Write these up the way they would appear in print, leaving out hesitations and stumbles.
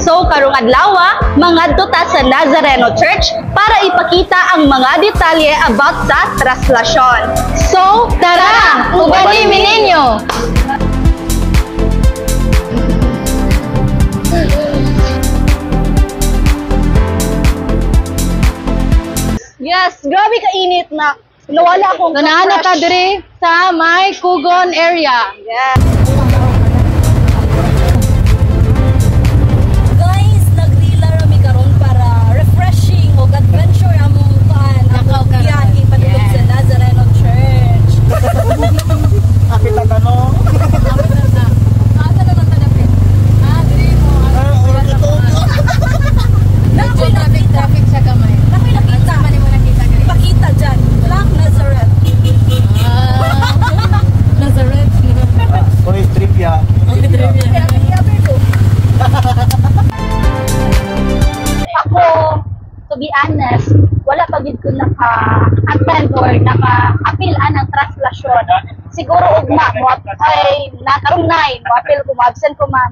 So karong adlaw, mangadto ta sa Nazareno Church para ipakita ang mga detalye about sa traslasyon. So tara, ubanimi ninyo! Yes, grabe kainit na. Nawala akong Ganahan ta diri sa may Kugon area. Yes. Guys, nagrila rami karon para refreshing o adventure among kuan ang biyahe padulong sa Nazareno Church. Akita tanong. Traffic siya gamay. Nakita man mo nakita gali. Pakita diyan. Black Nazareth. Nazareth. Oy, trivia. Ako, to be honest, wala pa gid ko naka-attend or naka-appeal ng traslasyon. Siguro ugma mo ay nakarong 9, mo appeal ko, absent ko man.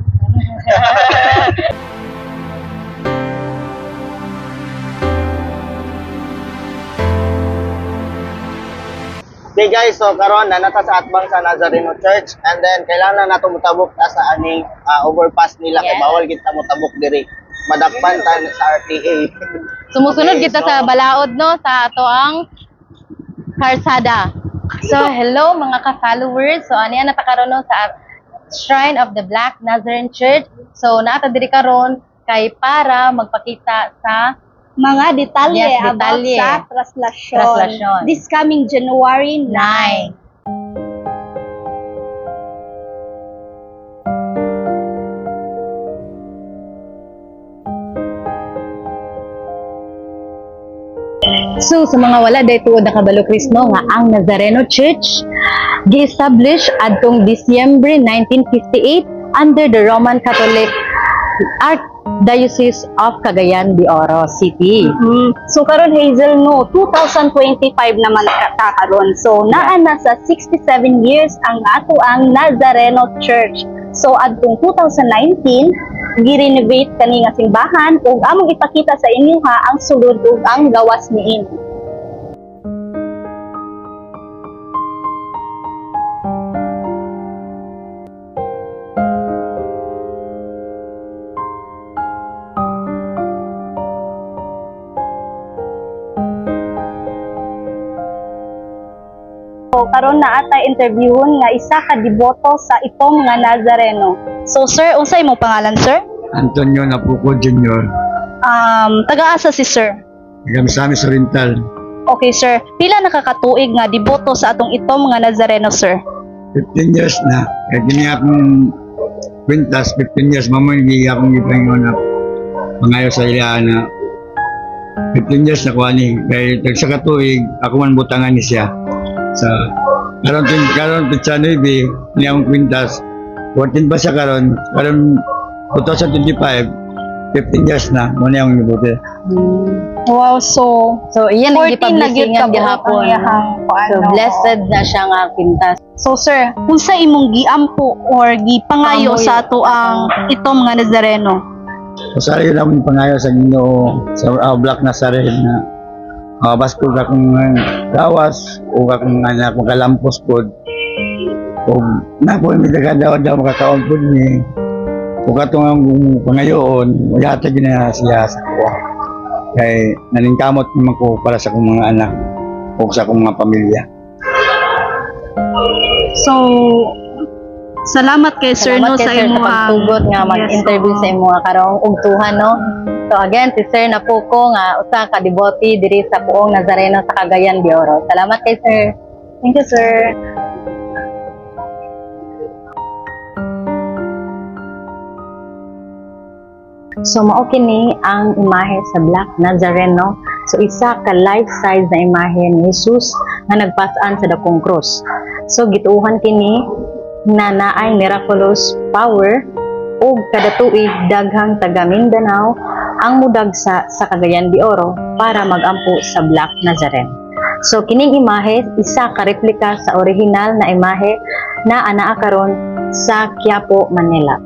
Okay guys, so karon na nata sa atbang sa Nazareno Church and then kailangan na nato mutabok ta sa aning overpass nila kay Yes. bawal kita mutabok diri. Madakpan ta sa RTA. Sumusunod Okay, kita so- sa balaod no sa ato ang karsada. So hello mga ka-followers. So ani na ta karon no sa Shrine of the Black Nazarene Church. So naata diri karon kay para magpakita sa Mga detalye Yes, about detalye. sa traslasyon. Traslasyon. This coming January 9. 9. So sa mga wala day tuod nakabalo Krisno nga ang Nazareno Church gi-establish adtong Disyembre 1958 under the Roman Catholic Archdiocese of Cagayan de Oro City. So karon Hazel no 2025 naman ta karon. So naa na sa 67 years ang ato ang Nazareno Church. So adtong 2019 gi-renovate kani nga simbahan ug among ipakita sa inyo ang sulod ug ang gawas niini. So karon na ata interviewon nga isa ka deboto sa itong nga Nazareno. So sir, unsay imong pangalan sir? Antonio Napuco Jr. Taga-asa si sir. Gamisamis Oriental. Okay sir, pila nakakatuig nga deboto sa atong itong mga Nazareno sir? 15 years na. Kaya gini akong kwintas, 15 years. Mamay hindi akong ipahingo na pangayo sa ila na 15 years na kuha ni. Kaya sa katuig, ako man butangan ni siya. Sa karon sa 9, ni akong kwintas. 14 pa siya karon 2025, 15 years na. Muna akong ibuti. Wow, so iyan ang 14 na gyud gipublishingan ka gihapon. So blessed na siya nga kwintas. So sir, unsa imong giampo or gipangayo Amoy. sa ato ang itong mga Nazareno? Masari yun akong pangayo sa Ginoo sa Black Nazarene na basko ka kung gawas o ka kung akong kalampos po o na po may daw makakaon po ni o katong ang pangayoon yata gina siya sa kuha kay naningkamot naman ko para sa akong mga anak o sa akong mga pamilya. So salamat kay sir no Salamat kay sa sir imong pagtugot nga mag-interview sa imong karong ugtuhan no. So again si Sir Napuco nga usa ka devotee diri sa Puong Nazareno sa Cagayan de Oro. Salamat kay sir. Thank you sir. So mao kini ang imahe sa Black Nazareno. So isa ka life-size na imahe ni Jesus nga nagpasaan sa dakong krus. So gituuhan kini na naay miraculous power ug kada tuig daghang taga Mindanao ang mudagsa sa Cagayan de Oro para magampo sa Black Nazarene. So kining imahe isa ka replika sa original na imahe na anaa karon sa Quiapo, Manila.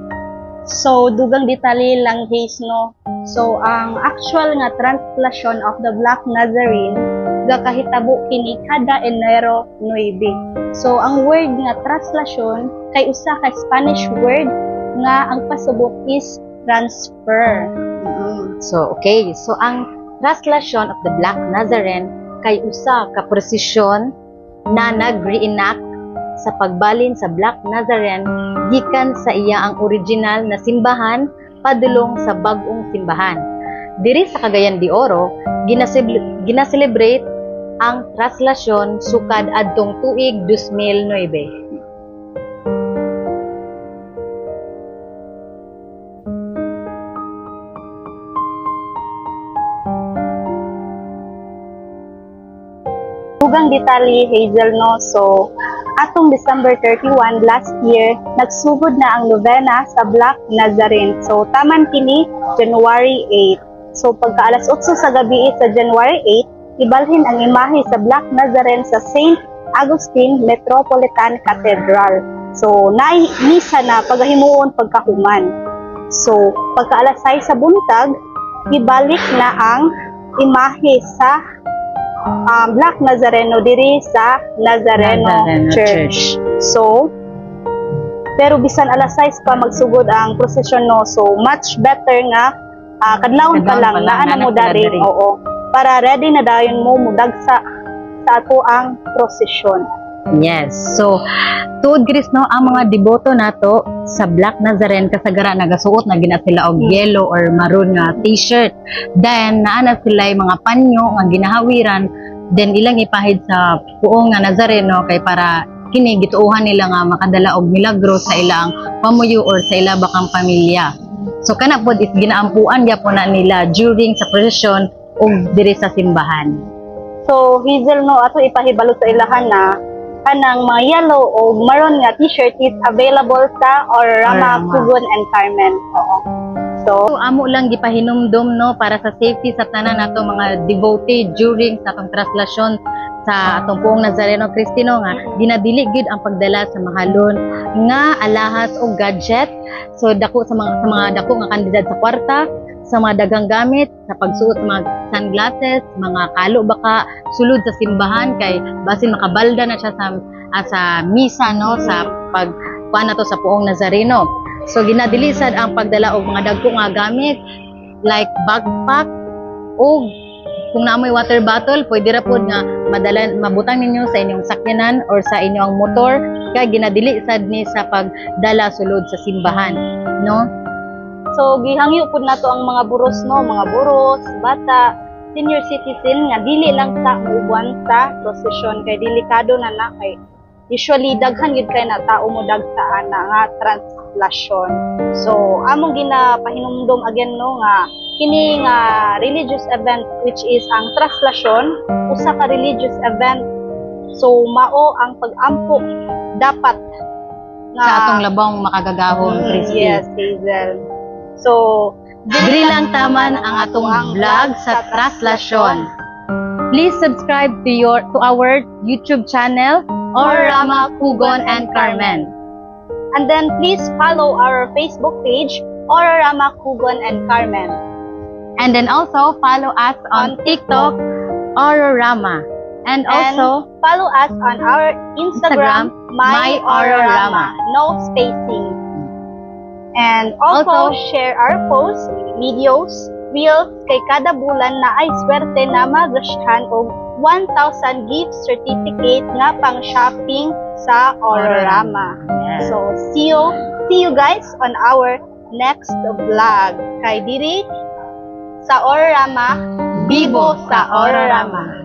So, dugang detalye lang Haze, no? So, ang actual nga translasyon of the Black Nazarene gakahitabo kini kada Enero 9. So, ang word nga translasyon kay usa ka Spanish word nga ang pasubok is transfer. So, okay. So, ang translation of the Black Nazarene kay usa ka prosesyon na nag-reenact sa pagbalin sa Black Nazarene gikan sa iya ang original na simbahan padulong sa bag-ong simbahan. Diri sa Cagayan de Oro, ginaselebrate ang translasyon sukad adtong tuig 2009. Dugang detalye Hazel, no? So, atong December 31 last year, nagsugod na ang novena sa Black Nazarene. So, taman kini January 8. So, pagka alas 8 sa gabi sa January 8, ibalhin ang imahe sa Black Nazarene sa St. Augustine Metropolitan Cathedral. So, misa na pagahimuon pagkahuman. So, pagka alas 6 sa buntag, ibalik na ang imahe sa Black Nazareno diri sa Nazareno Church. So, pero bisan alas 6 pa magsugod ang prosesyon, no? So, much better nga kadlawon pa lang na ano mo dari. Oo. Para ready na dayon mo mudagsa sa ato ang prosesyon. Yes. So, tuod Chris, no, ang mga deboto nato sa Black Nazarene kasagara nagasuot na gina sila og yellow or maroon nga t-shirt. Then naana sila mga panyo nga ginahawiran, then ilang ipahid sa puong nga Nazareno kay para kini gituohan nila nga makadala og milagro sa ilang pamuyo or sa ila bakang pamilya. So kana pod is ginaampuan gyapon na nila during sa procession og diri sa simbahan. So, Hazel, no, ato ipahibalo sa ilahan na kanang mga yellow o maroon nga t-shirt is available sa Aurorama, Cugon, and Carmen. Oo. So, amo lang gipahinumdom, no, para sa safety sa tanan nato mga devotee during sa atong translasyon sa atong puong Nazareno Cristino nga ginadili gid ang pagdala sa mahalon nga alahas o gadget. So dako sa mga dako nga kandidat sa kwarta, sa mga dagang gamit, sa pagsuot ng mga sunglasses, mga kalo baka sulod sa simbahan kay basin makabalda na siya sa misa, no, sa pagkuan nato sa puong Nazareno. So ginadilisad ang pagdala og mga dagko nga gamit like backpack o kung naamoy water bottle, pwede ra pod nga mabutang ninyo sa inyong sakyanan or sa inyong motor kay ginadilisad ni sa pagdala sulod sa simbahan, no? So, gihangyo po na to ang mga buros, no? Mga buros, bata, senior citizen, nga dili lang sa ubuan sa prosesyon. Kay delikado na na. Kay usually, daghan yun kay na tao mo dagsaan na nga translasyon. So, among ginapahinumdom again, no? Nga, kini nga religious event which is ang translasyon, usa ka religious event. So, mao ang pag-ampo dapat nga sa atong labang makagagahon, Christy. Yes, Hazel. So, diri lang taman ang atong vlog sa translasyon. Please subscribe to our YouTube channel, Aurorama, Cugon, and Carmen. And then please follow our Facebook page, Aurorama, Cugon, and Carmen. And then also follow us on TikTok, Aurorama. And also follow us on our Instagram, My Aurorama. No spacing. And also share our posts, videos, reels kay kada bulan na ay swerte na magrasyahan og 1,000 gift certificate nga pang shopping sa Aurorama. Yes. So see you guys on our next vlog. Kay diri sa Aurorama, Bibo sa Aurorama.